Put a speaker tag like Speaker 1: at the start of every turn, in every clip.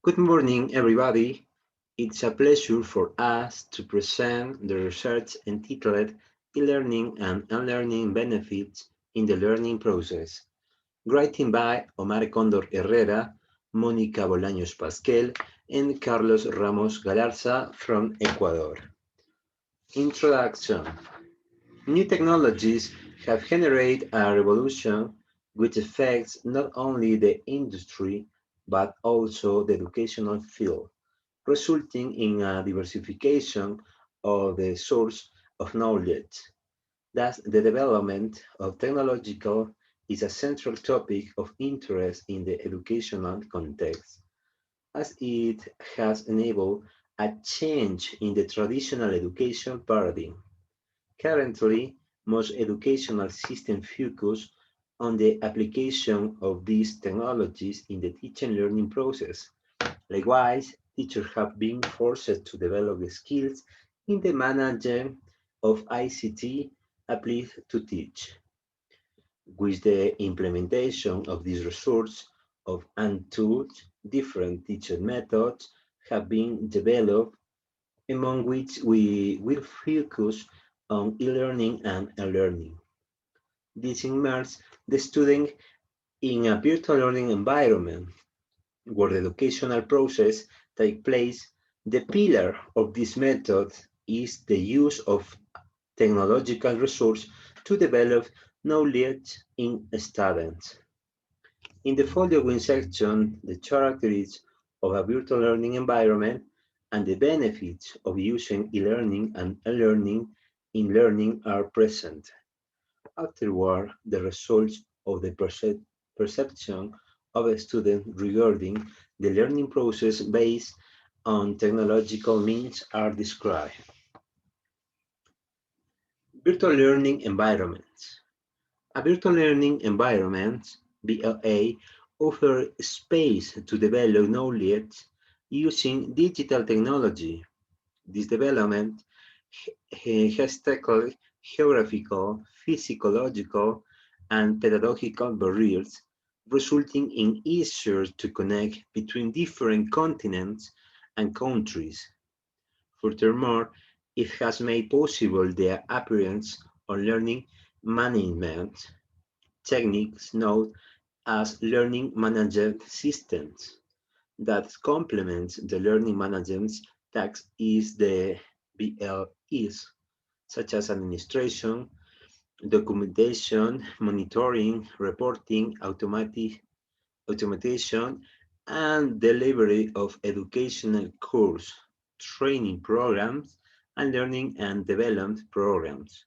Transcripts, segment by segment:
Speaker 1: Good morning, everybody. It's a pleasure for us to present the research entitled E-Learning and Unlearning Benefits in the Learning Process, written by Omar Condor Herrera, Mónica Bolaños Pasquel, and Carlos Ramos Galarza from Ecuador. Introduction. New technologies have generated a revolution which affects not only the industry but also the educational field, resulting in a diversification of the source of knowledge. Thus, the development of technological is a central topic of interest in the educational context, as it has enabled a change in the traditional education paradigm. Currently, most educational systems focus on the application of these technologies in the teaching and learning process. Likewise, teachers have been forced to develop the skills in the management of ICT applied to teach. With the implementation of these resources of and tools, different teaching methods have been developed, among which we will focus on e-learning and e-learning. This immerses the student in a virtual learning environment where the educational process takes place. The pillar of this method is the use of technological resources to develop knowledge in students. In the following section, the characteristics of a virtual learning environment and the benefits of using e-learning and e-learning in learning are present. Afterward, the results of the perception of a student regarding the learning process based on technological means are described. Virtual learning environments. A virtual learning environment, VLA, offers space to develop knowledge using digital technology. This development has tackled geographical, physiological, and pedagogical barriers, resulting in easier to connect between different continents and countries. Furthermore, it has made possible the appearance of learning management techniques known as learning management systems that complements the learning management tasks is the BLEs, such as administration, documentation, monitoring, reporting, automation, and delivery of educational course, training programs, and learning and development programs.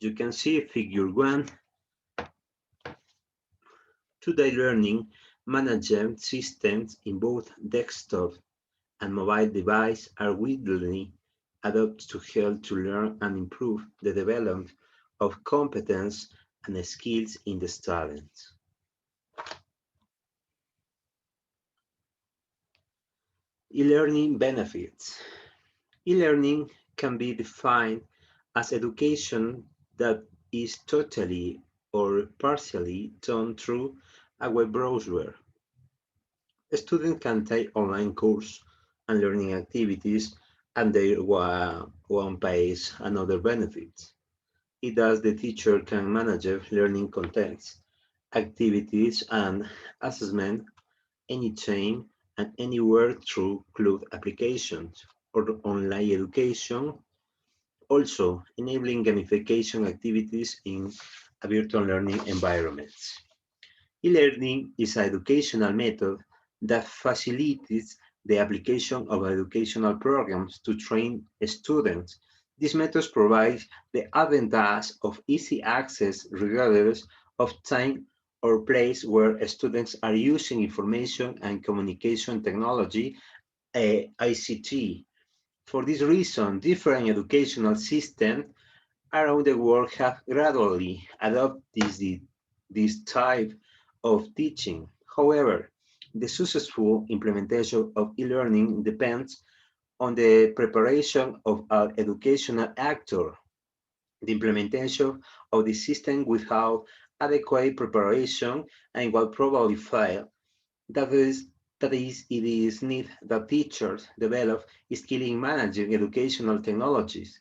Speaker 1: You can see figure 1, today learning management systems in both desktop and mobile devices are widely adopted to help to learn and improve the development of competence and skills in the students. E-learning benefits. E-learning can be defined as education that is totally or partially done through a web browser. A student can take online courses and learning activities and their one pace and other benefits. It does the teacher can manage learning contents, activities, and assessment anytime and anywhere through cloud applications or online education, also enabling gamification activities in a virtual learning environments. E-learning is an educational method that facilitates the application of educational programs to train students. These methods provide the advantage of easy access regardless of time or place where students are using information and communication technology, ICT. For this reason, different educational systems around the world have gradually adopted this type of teaching. However, the successful implementation of e-learning depends on the preparation of an educational actor. The implementation of the system without adequate preparation and will probably fail. That is That is, it is need that teachers develop skill in managing educational technologies.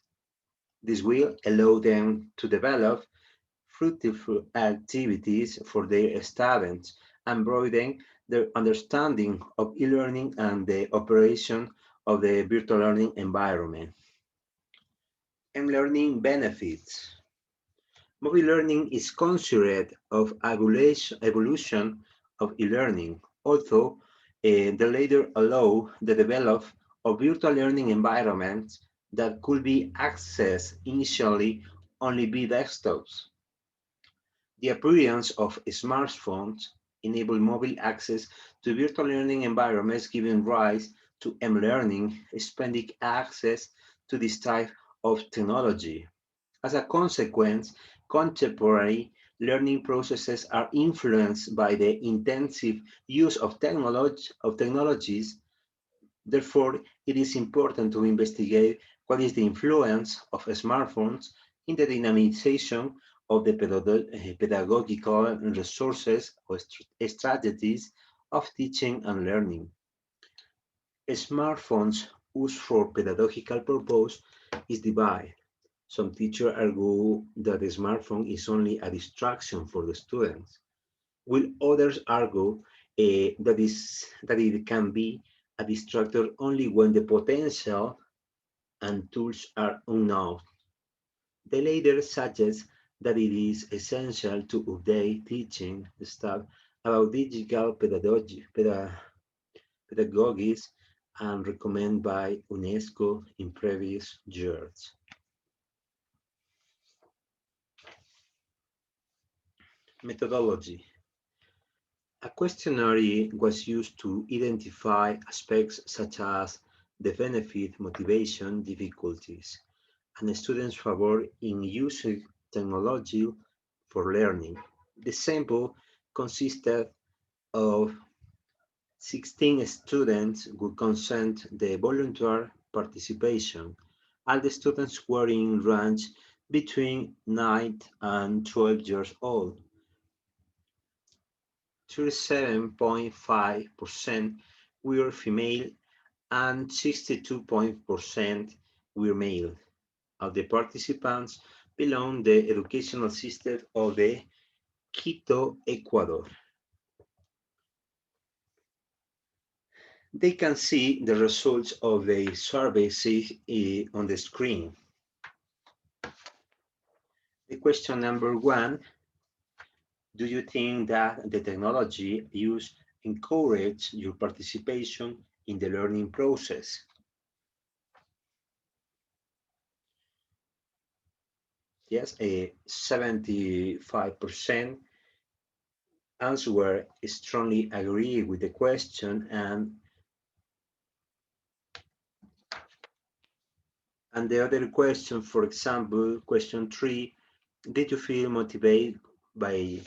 Speaker 1: This will allow them to develop fruitful activities for their students and broaden their understanding of e-learning and the operation of the virtual learning environment. M-learning benefits. Mobile learning is considered of evolution of e-learning, although the latter allow the development of virtual learning environments that could be accessed initially only by desktops. The appearance of smartphones enabled mobile access to virtual learning environments, giving rise to m-learning, expanding access to this type of technology. As a consequence, contemporary learning processes are influenced by the intensive use of technologies. Therefore, it is important to investigate what is the influence of smartphones in the dynamization of the pedagogical resources or strategies of teaching and learning. Smartphones used for pedagogical purpose is divided. Some teachers argue that the smartphone is only a distraction for the students, while others argue that it can be a distractor only when the potential and tools are unknown. The latter suggests that it is essential to update teaching staff about digital pedagogies and recommended by UNESCO in previous years. Methodology. A questionnaire was used to identify aspects such as the benefit, motivation, difficulties, and students' favor in using technology for learning. The sample consisted of 16 students who consent the volunteer participation. All the students were in range between 9 and 12 years old. 37.5% were female and 62% were male. Of the participants belong the educational system of the Quito, Ecuador. They can see the results of the survey on the screen. The question number 1, do you think that the technology used encourage your participation in the learning process? Yes, 75% answer strongly agree with the question, and the other question, for example, question 3, did you feel motivated by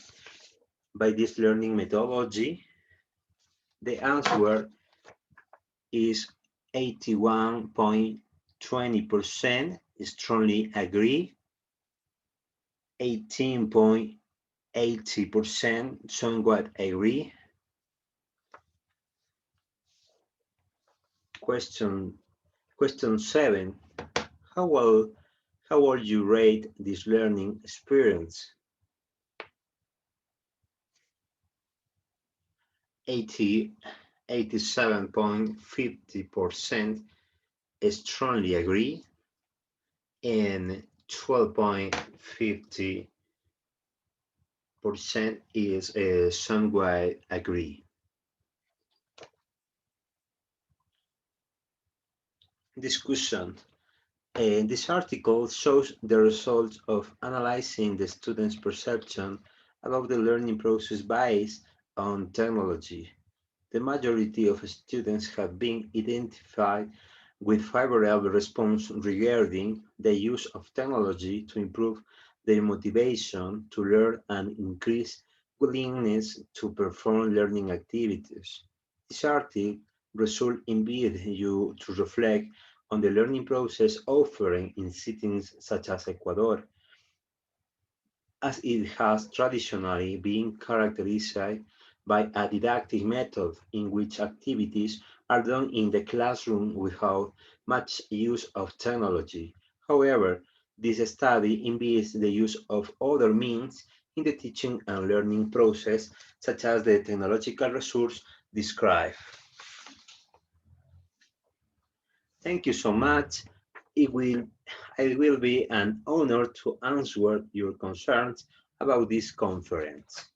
Speaker 1: this learning methodology? The answer is 81.20% strongly agree, 18.80% somewhat agree. Question 7, how will you rate this learning experience? 87.50% strongly agree, and 12.50% is somewhat agree. Discussion. This article shows the results of analyzing the students' perception about the learning process based on technology. The majority of students have been identified with favorable response regarding the use of technology to improve their motivation to learn and increase willingness to perform learning activities. This article results invite you to reflect on the learning process offering in settings such as Ecuador, as it has traditionally been characterized by a didactic method in which activities are done in the classroom without much use of technology. However, this study envisages the use of other means in the teaching and learning process, such as the technological resource described. Thank you so much. It will be an honor to answer your concerns about this conference.